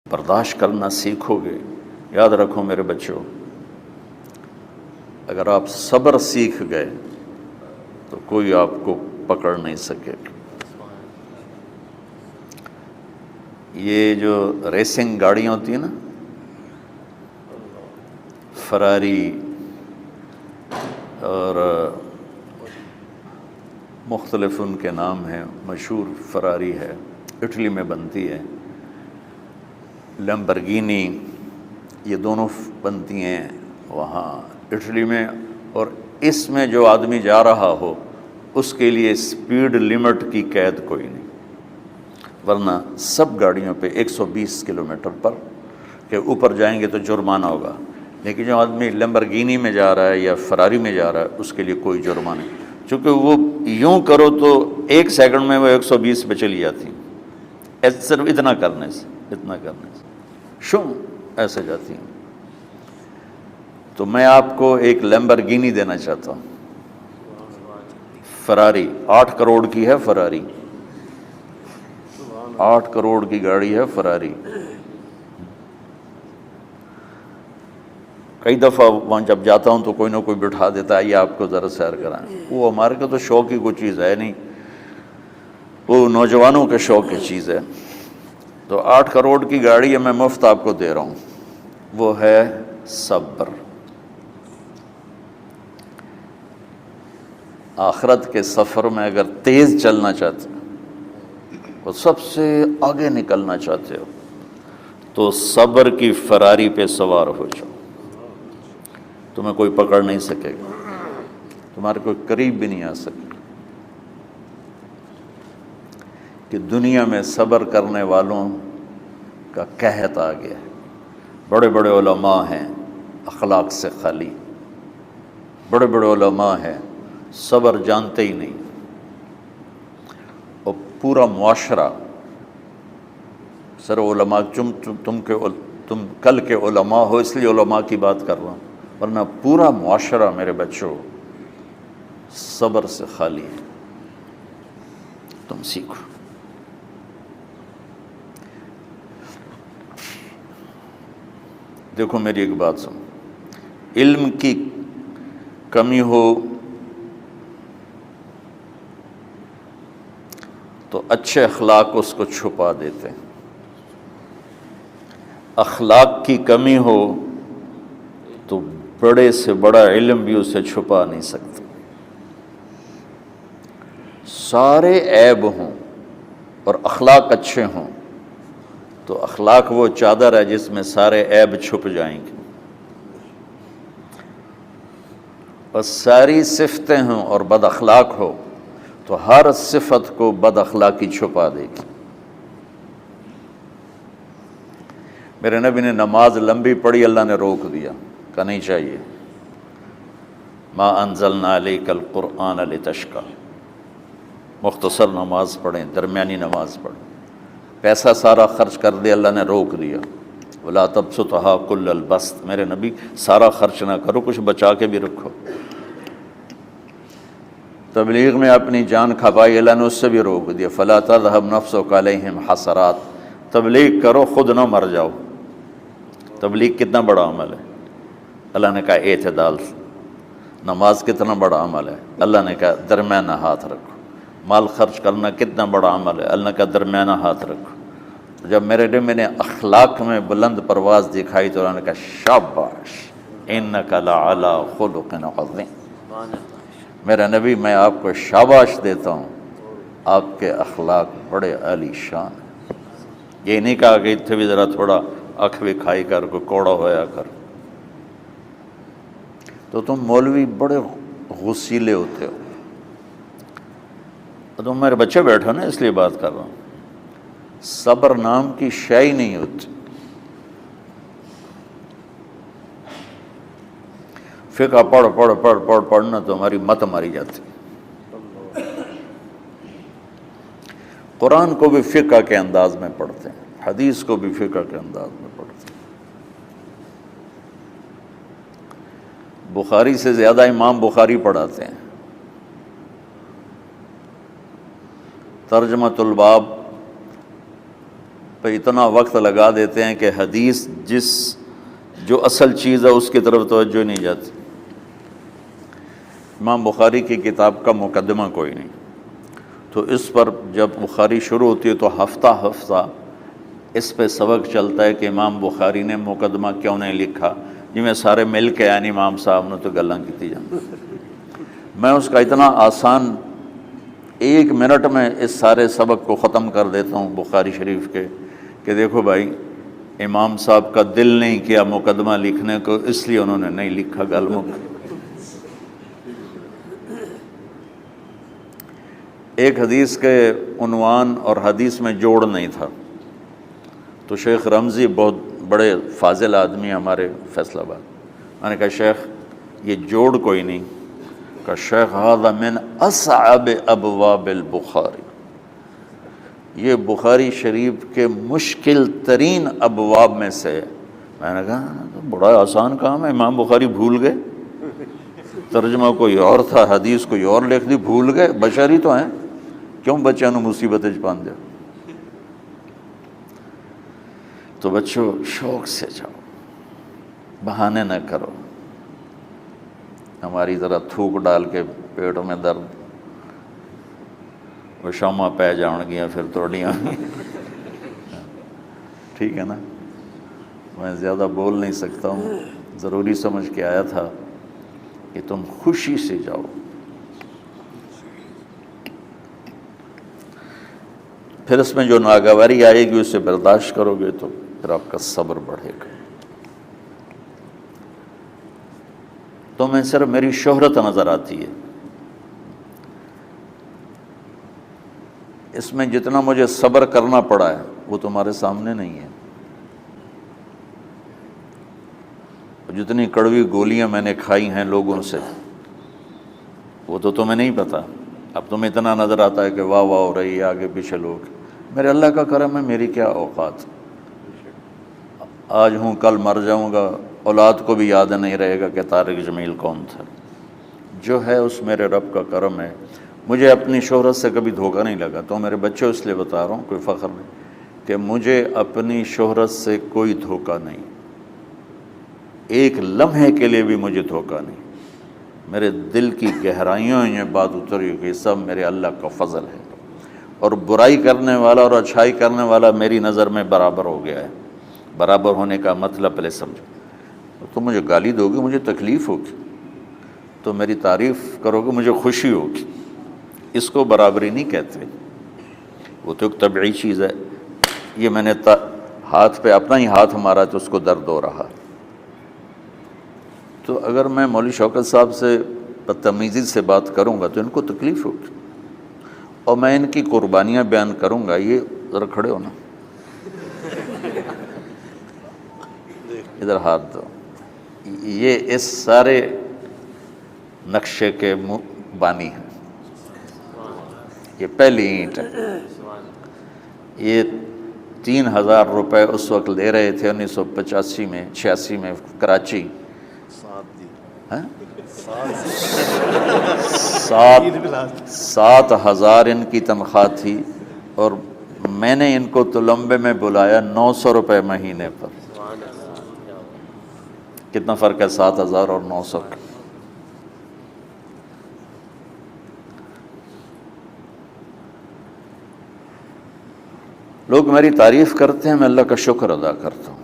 برداشت کرنا سیکھو گے. یاد رکھو میرے بچوں، اگر آپ صبر سیکھ گئے تو کوئی آپ کو پکڑ نہیں سکے. یہ جو ریسنگ گاڑیاں ہوتی ہیں نا، فراری اور مختلف ان کے نام ہیں، مشہور فراری ہے، اٹلی میں بنتی ہے، لیمبرگینی، یہ دونوں بنتی ہیں وہاں اٹلی میں. اور اس میں جو آدمی جا رہا ہو اس کے لیے سپیڈ لمٹ کی قید کوئی نہیں، ورنہ سب گاڑیوں پہ 120 کلومیٹر پر کہ اوپر جائیں گے تو جرمانہ ہوگا. لیکن جو آدمی لیمبرگینی میں جا رہا ہے یا فراری میں جا رہا ہے اس کے لیے کوئی جرمانہ نہیں، چونکہ وہ یوں کرو تو 1 سیکنڈ میں وہ 120 پہ چلی جاتی ہیں، صرف اتنا کرنے سے شو ایسے جاتی ہیں. تو میں آپ کو ایک لیمبرگینی دینا چاہتا ہوں، فراری 8 کروڑ کی ہے، فراری 8 کروڑ کی گاڑی ہے فراری. کئی دفعہ وہاں جب جاتا ہوں تو کوئی نہ کوئی بٹھا دیتا ہے، یہ آپ کو ذرا سیر کرائیں. وہ ہمارے کو تو شوق کی کوئی چیز ہے نہیں، وہ نوجوانوں کے شوق کی چیز ہے. تو 8 کروڑ کی گاڑی ہے، میں مفت آپ کو دے رہا ہوں، وہ ہے صبر. آخرت کے سفر میں اگر تیز چلنا چاہتے اور سب سے آگے نکلنا چاہتے ہو تو صبر کی فراری پہ سوار ہو جاؤ. تمہیں کوئی پکڑ نہیں سکے گا، تمہارے کوئی قریب بھی نہیں آ سکے گا. کہ دنیا میں صبر کرنے والوں کا قحط آ گیا ہے. بڑے بڑے علماء ہیں اخلاق سے خالی، بڑے بڑے علماء ہیں صبر جانتے ہی نہیں، اور پورا معاشرہ سر علماء، تم کل کے علماء ہو اس لیے علماء کی بات کر رہا ہوں، ورنہ پورا معاشرہ میرے بچوں صبر سے خالی ہے. تم سیکھو. دیکھو میری ایک بات سنو، علم کی کمی ہو تو اچھے اخلاق اس کو چھپا دیتے ہیں، اخلاق کی کمی ہو تو بڑے سے بڑا علم بھی اسے چھپا نہیں سکتا. سارے عیب ہوں اور اخلاق اچھے ہوں تو اخلاق وہ چادر ہے جس میں سارے عیب چھپ جائیں گے. اور ساری صفتیں ہوں اور بد اخلاق ہو تو ہر صفت کو بد اخلاقی چھپا دے گی. میرے نبی نے نماز لمبی پڑھی، اللہ نے روک دیا، کہا نہیں چاہیے. ما انزلنا علیک القرآن لتشقی، مختصر نماز پڑھیں، درمیانی نماز پڑھیں. پیسہ سارا خرچ کر دے، اللہ نے روک دیا. ولا تبسطھا کل البسط، میرے نبی سارا خرچ نہ کرو، کچھ بچا کے بھی رکھو. تبلیغ میں اپنی جان کھپائی، اللہ نے اس سے بھی روک دیا. فلا تذهب نفسک علیہم حسرات، تبلیغ کرو خود نہ مر جاؤ. تبلیغ کتنا بڑا عمل ہے، اللہ نے کہا اعتدال. نماز کتنا بڑا عمل ہے، اللہ نے کہا درمیانہ ہاتھ رکھو. مال خرچ کرنا کتنا بڑا عمل ہے، اللہ نے کہا درمیانہ ہاتھ رکھو. جب میرے نبی میں نے اخلاق میں بلند پرواز دکھائی تو اللہ نے کہا شاباش انک لعلی خلق عظیم. میرا نبی میں آپ کو شاباش دیتا ہوں، آپ کے اخلاق بڑے عالی شان ہیں. یہ نہیں کہا کہ اتنے بھی ذرا تھوڑا اکھ بھی کھائی کر، کوئی کوڑا ہویا کر. تو تم مولوی بڑے غسیلے ہوتے ہو. تم میرے بچے بیٹھو نا، اس لیے بات کر رہا ہوں. صبر نام کی شے ہی نہیں ہوتی. فقہ پڑھنا تو ہماری مت ماری جاتی. قرآن کو بھی فقہ کے انداز میں پڑھتے ہیں، حدیث کو بھی فقہ کے انداز میں پڑھتے ہیں. بخاری سے زیادہ امام بخاری پڑھاتے ہیں. ترجمۃ الباب پہ اتنا وقت لگا دیتے ہیں کہ حدیث جو اصل چیز ہے اس کی طرف توجہ نہیں جاتی۔ امام بخاری کی کتاب کا مقدمہ کوئی نہیں، تو اس پر جب بخاری شروع ہوتی ہے تو ہفتہ ہفتہ اس پہ سبق چلتا ہے کہ امام بخاری نے مقدمہ کیوں نہیں لکھا، جی میں سارے مل کے یعنی امام صاحب نے تو گلاں کی جان۔ میں اس کا اتنا آسان 1 منٹ میں اس سارے سبق کو ختم کر دیتا ہوں بخاری شریف کے، کہ دیکھو بھائی امام صاحب کا دل نہیں کیا مقدمہ لکھنے کو، اس لیے انہوں نے نہیں لکھا، گل مک۔ ایک حدیث کے عنوان اور حدیث میں جوڑ نہیں تھا، تو شیخ رمزی بہت بڑے فاضل آدمی ہمارے فیصل آباد، میں نے کہا شیخ یہ جوڑ کوئی نہیں، کہا شیخ ھذا من اصعب ابواب البخاری، یہ بخاری شریف کے مشکل ترین ابواب میں سے۔ میں نے کہا تو بڑا آسان کام ہے، امام بخاری بھول گئے، ترجمہ کوئی اور تھا، حدیث کوئی اور لکھ دی، بھول گئے، بشر ہی تو ہیں، کیوں بچوں نے مصیبت پان دیا۔ تو بچوں شوق سے جاؤ، بہانے نہ کرو، ہماری ذرا تھوک ڈال کے پیٹوں میں درد، وہ شامہ پہ جاؤں گیا پھر توڑیاں، ٹھیک ہے نا۔ میں زیادہ بول نہیں سکتا ہوں، ضروری سمجھ کے آیا تھا کہ تم خوشی سے جاؤ۔ پھر اس میں جو ناگواری آئے گی اسے برداشت کرو گے تو پھر آپ کا صبر بڑھے گا۔ تو میں صرف میری شہرت نظر آتی ہے، اس میں جتنا مجھے صبر کرنا پڑا ہے وہ تمہارے سامنے نہیں ہے، جتنی کڑوی گولیاں میں نے کھائی ہیں لوگوں سے وہ تو تمہیں نہیں پتا۔ اب تمہیں اتنا نظر آتا ہے کہ واہ واہ ہو رہی ہے آگے پیچھے لوگ، میرے اللہ کا کرم ہے، میری کیا اوقات، آج ہوں کل مر جاؤں گا، اولاد کو بھی یاد نہیں رہے گا کہ طارق جمیل کون تھا۔ جو ہے اس میرے رب کا کرم ہے، مجھے اپنی شہرت سے کبھی دھوکہ نہیں لگا۔ تو میرے بچوں اس لیے بتا رہا ہوں، کوئی فخر نہیں، کہ مجھے اپنی شہرت سے کوئی دھوکہ نہیں، ایک لمحے کے لیے بھی مجھے دھوکہ نہیں۔ میرے دل کی گہرائیوں یہ بات اتری کہ سب میرے اللہ کا فضل ہے، اور برائی کرنے والا اور اچھائی کرنے والا میری نظر میں برابر ہو گیا ہے۔ برابر ہونے کا مطلب پہلے سمجھو، تو مجھے گالی دو گے مجھے تکلیف ہوگی، تو میری تعریف کرو گے مجھے خوشی ہوگی، اس کو برابری نہیں کہتے، وہ تو ایک طبعی چیز ہے۔ یہ میں نے ہاتھ پہ اپنا ہی ہاتھ مارا تو اس کو درد ہو رہا۔ تو اگر میں مولوی شوکت صاحب سے بدتمیزی سے بات کروں گا تو ان کو تکلیف ہوگی، اور میں ان کی قربانیاں بیان کروں گا۔ یہ ذرا کھڑے ہونا، ادھر ہاتھ دو، یہ اس سارے نقشے کے بانی ہیں، یہ پہلی اینٹ ہے۔ یہ 3000 روپے اس وقت لے رہے تھے 1985 میں 86 میں کراچی، 7,000 ان کی تنخواہ تھی، اور میں نے ان کو تلمبے میں بلایا 900 روپے مہینے پر۔ کتنا فرق ہے 7,000 اور 900 کا؟ لوگ میری تعریف کرتے ہیں، میں اللہ کا شکر ادا کرتا ہوں،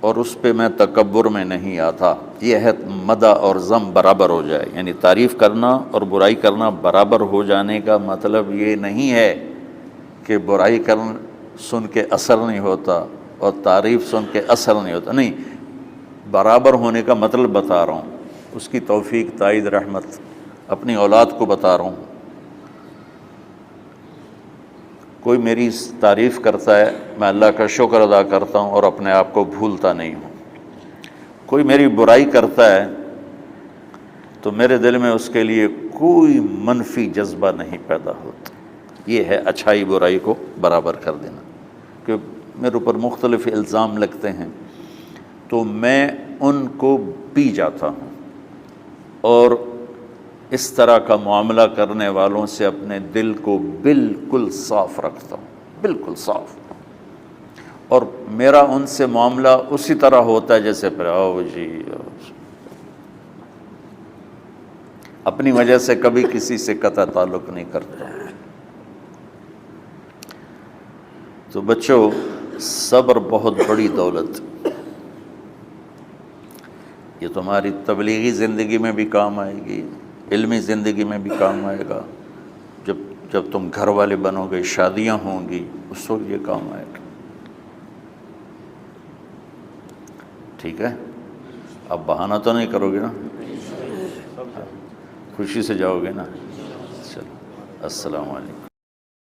اور اس پہ میں تکبر میں نہیں آتا۔ یہ ہے مدح اور ذم برابر ہو جائے، یعنی تعریف کرنا اور برائی کرنا برابر ہو جانے کا مطلب یہ نہیں ہے کہ برائی سن کے اثر نہیں ہوتا اور تعریف سن کے اثر نہیں ہوتا، نہیں، برابر ہونے کا مطلب بتا رہا ہوں، اس کی توفیق تائید رحمت اپنی اولاد کو بتا رہا ہوں۔ کوئی میری تعریف کرتا ہے میں اللہ کا شکر ادا کرتا ہوں اور اپنے آپ کو بھولتا نہیں ہوں، کوئی میری برائی کرتا ہے تو میرے دل میں اس کے لیے کوئی منفی جذبہ نہیں پیدا ہوتا۔ یہ ہے اچھائی برائی کو برابر کر دینا۔ کہ میرے اوپر مختلف الزام لگتے ہیں تو میں ان کو پی جاتا ہوں، اور اس طرح کا معاملہ کرنے والوں سے اپنے دل کو بالکل صاف رکھتا ہوں، بالکل صاف، اور میرا ان سے معاملہ اسی طرح ہوتا ہے جیسے پھر آؤ جی اپنی وجہ سے کبھی کسی سے قطع تعلق نہیں کرتا۔ تو بچوں، صبر بہت بڑی دولت، یہ تمہاری تبلیغی زندگی میں بھی کام آئے گی، علمی زندگی میں بھی کام آئے گا، جب تم گھر والے بنو گے، شادیاں ہوں گی، اس وقت یہ کام آئے گا۔ ٹھیک ہے، اب بہانہ تو نہیں کرو گے نا، خوشی سے جاؤ گے نا؟ چلو، السلام علیکم۔